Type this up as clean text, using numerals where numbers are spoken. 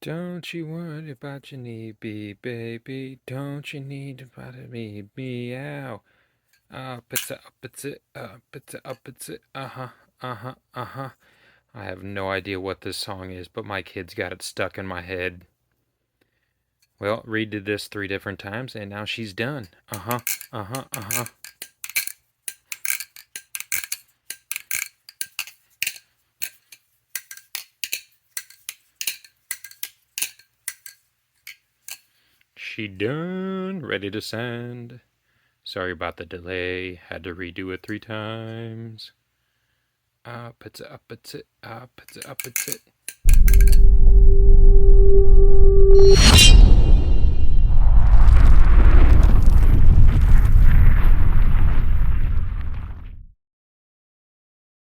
Don't you worry about your knee, baby. Don't you need to bother me, meow. Up it's up it's it, up it's up it's it, uh-huh. I have no idea what this song is, but my kid's got it stuck in my head. Well, Reed did this 3 different times, and now she's done. Uh-huh. She done, ready to send. Sorry about the delay, had to redo it 3 times. Up it's up it's it, up it's up it's it.